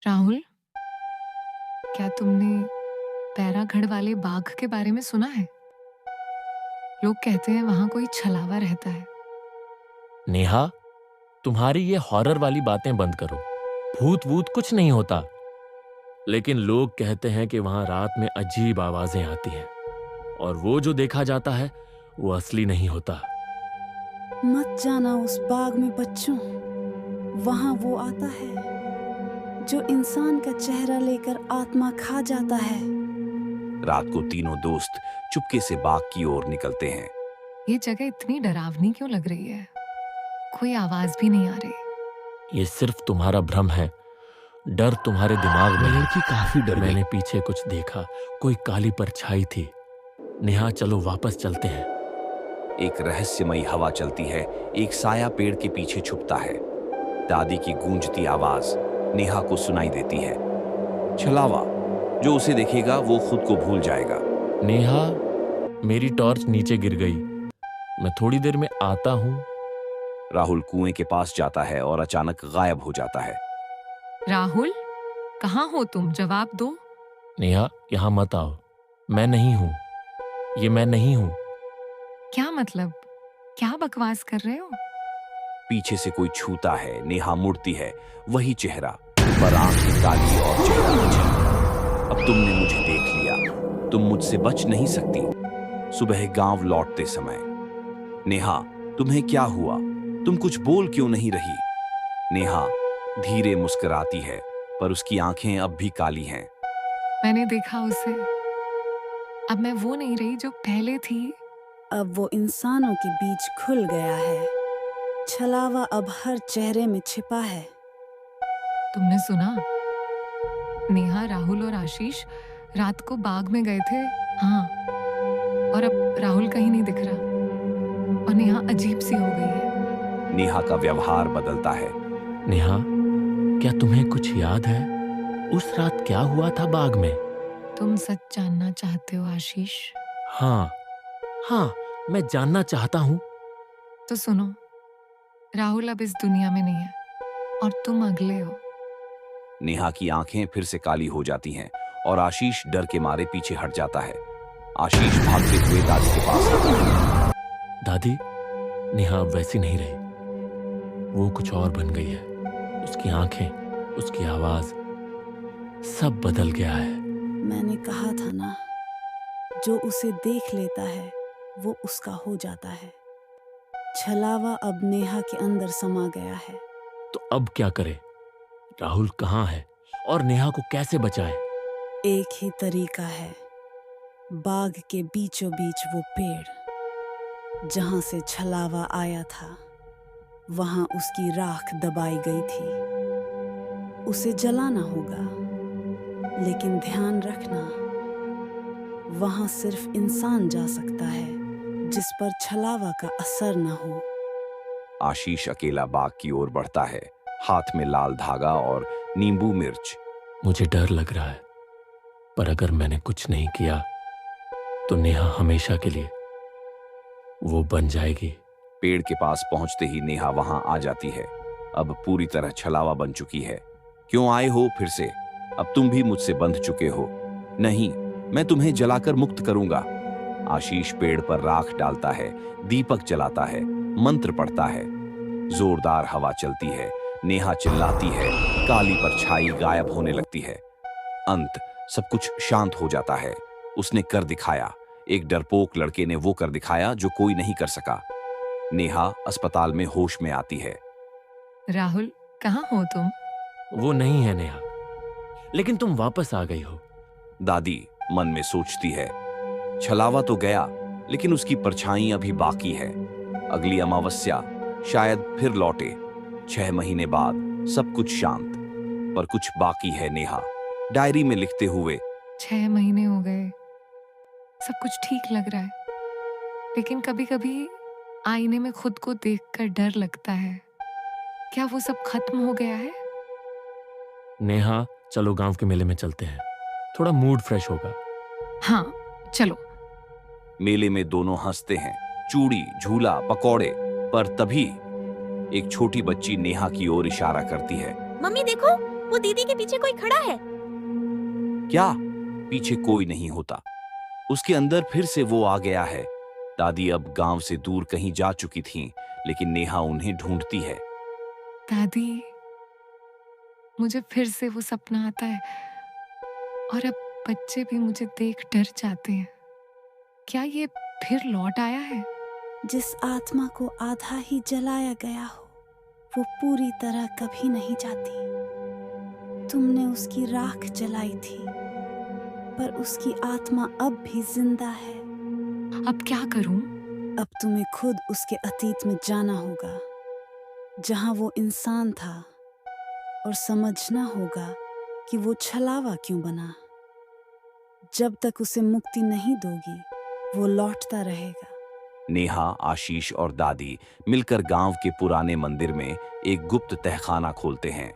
राहुल, क्या तुमने पैरागढ़ वाले बाघ के बारे में सुना है? लोग कहते हैं वहां कोई छलावा रहता है। नेहा, तुम्हारी ये हॉरर वाली बातें बंद करो। भूत वूत कुछ नहीं होता, लेकिन लोग कहते हैं कि वहां रात में अजीब आवाजें आती हैं और वो जो देखा जाता है वो असली नहीं होता। मत जाना उस बाग में बच्चों। वहां वो आता है जो इंसान का चेहरा लेकर आत्मा खा जाता है। रात को तीनों दोस्त चुपके से बाग की ओर निकलते हैं। ये जगह इतनी डरावनी क्यों लग रही है? कोई आवाज भी नहीं आ रही। ये सिर्फ तुम्हारा भ्रम है। डर तुम्हारे दिमाग में है। लड़की काफी डर गई। मैंने पीछे कुछ देखा, कोई काली परछाई थी। नेहा, चलो वापस चलते हैं। एक रहस्यमयी हवा चलती है। एक साया पेड़ के पीछे छुपता है। दादी की गूंजती आवाज नेहा को सुनाई देती है। छलावा, जो उसे देखेगा वो खुद को भूल जाएगा। नेहा, मेरी टॉर्च नीचे गिर गई। मैं थोड़ी देर में आता हूं। राहुल कुएं के पास जाता है और अचानक गायब हो जाता है। राहुल, कहाँ हो तुम? जवाब दो। नेहा, यहां मत आओ। मैं नहीं हूं। ये मैं नहीं हूं। क्या मतलब? क्या बकवास कर रहे हो? पीछे से कोई छूता है। नेहा मुड़ती है। वही चेहरा, पर आंखें काली और चेहरा अजीब। अब तुमने मुझे देख लिया। तुम मुझसे बच नहीं सकती। सुबह गांव लौटते समय। नेहा, तुम्हें क्या हुआ? तुम कुछ बोल क्यों नहीं रही? नेहा धीरे मुस्कुराती है, पर उसकी आंखें अब भी काली हैं। मैंने देखा उसे। अब मैं वो नहीं रही जो पहले थी। अब वो इंसानों के बीच खुल गया है। छलावा अब हर चेहरे में छिपा है। तुमने सुना? नेहा, राहुल और आशीष रात को बाग में गए थे। हाँ, और अब राहुल कहीं नहीं दिख रहा और नेहा अजीब सी हो गई है। नेहा का व्यवहार बदलता है। नेहा, क्या तुम्हें कुछ याद है? उस रात क्या हुआ था बाग में? तुम सच जानना चाहते हो आशीष? हाँ, मैं जानना चाहता हूँ। तो सुनो, राहुल अब इस दुनिया में नहीं है और तुम अगले हो। नेहा की आंखें फिर से काली हो जाती हैं और आशीष डर के मारे पीछे हट जाता है। आशीष भागते हुए दादी के पास आता है। दादी, नेहा अब वैसी नहीं रही। वो कुछ और बन गई है। उसकी आंखें, उसकी आवाज, सब बदल गया है। मैंने कहा था ना, जो उसे देख लेता है वो उसका हो जाता है। छलावा अब नेहा के अंदर समा गया है। तो अब क्या करे? राहुल कहाँ है और नेहा को कैसे बचाए? एक ही तरीका है। बाग के बीचों बीच वो पेड़ जहां से छलावा आया था, वहां उसकी राख दबाई गई थी। उसे जलाना होगा, लेकिन ध्यान रखना, वहां सिर्फ इंसान जा सकता है जिस पर छलावा का असर न हो। आशीष अकेला बाग की ओर बढ़ता है, हाथ में लाल धागा और नींबू मिर्च। मुझे डर लग रहा है, पर अगर मैंने कुछ नहीं किया तो नेहा हमेशा के लिए वो बन जाएगी। पेड़ के पास पहुंचते ही नेहा वहां आ जाती है। अब पूरी तरह छलावा बन चुकी है। क्यों आए हो फिर से? अब तुम भी मुझसे बंध चुके हो। नहीं, मैं तुम्हें जलाकर मुक्त करूंगा। आशीष पेड़ पर राख डालता है, दीपक जलाता है, मंत्र पढ़ता है। जोरदार हवा चलती है। नेहा चिल्लाती है। काली परछाई गायब होने लगती है। अंत सब कुछ शांत हो जाता है। उसने कर दिखाया। एक डरपोक लड़के ने वो कर दिखाया जो कोई नहीं कर सका। नेहा अस्पताल में होश में आती है। राहुल, कहाँ हो तुम? वो नहीं है नेहा, लेकिन तुम वापस आ गई हो। दादी मन में सोचती है। छलावा तो गया, लेकिन उसकी परछाई अभी बाकी है। अगली अमावस्या शायद फिर लौटे। 6 महीने बाद सब कुछ शांत, पर कुछ बाकी है। नेहा डायरी में लिखते हुए। 6 महीने हो गए, सब कुछ ठीक लग रहा है, लेकिन कभी कभी आईने में खुद को देखकर डर लगता है। क्या वो सब खत्म हो गया है? नेहा, चलो गांव के मेले में चलते हैं, थोड़ा मूड फ्रेश होगा। हाँ, चलो। मेले में दोनों हंसते हैं, चूड़ी, झूला, पकौड़े। पर तभी एक छोटी बच्ची नेहा की ओर इशारा करती है। मम्मी देखो, वो दीदी के पीछे कोई खड़ा है। क्या? पीछे कोई नहीं होता। उसके अंदर फिर से वो आ गया है। दादी अब गांव से दूर कहीं जा चुकी थीं, लेकिन नेहा उन्हें ढूंढती है। दादी, मुझे फिर से वो सपना आता है और अब बच्चे भी मुझे देख डर जाते हैं। क्या ये फिर लौट आया है? जिस आत्मा को आधा ही जलाया गया हो, वो पूरी तरह कभी नहीं जाती। तुमने उसकी राख जलाई थी, पर उसकी आत्मा अब भी जिंदा है। अब क्या करूं? अब तुम्हें खुद उसके अतीत में जाना होगा, जहां वो इंसान था, और समझना होगा कि वो छलावा क्यों बना। जब तक उसे मुक्ति नहीं दोगी, वो लौटता रहेगा। नेहा, आशीष और दादी मिलकर गांव के पुराने मंदिर में एक गुप्त तहखाना खोलते हैं।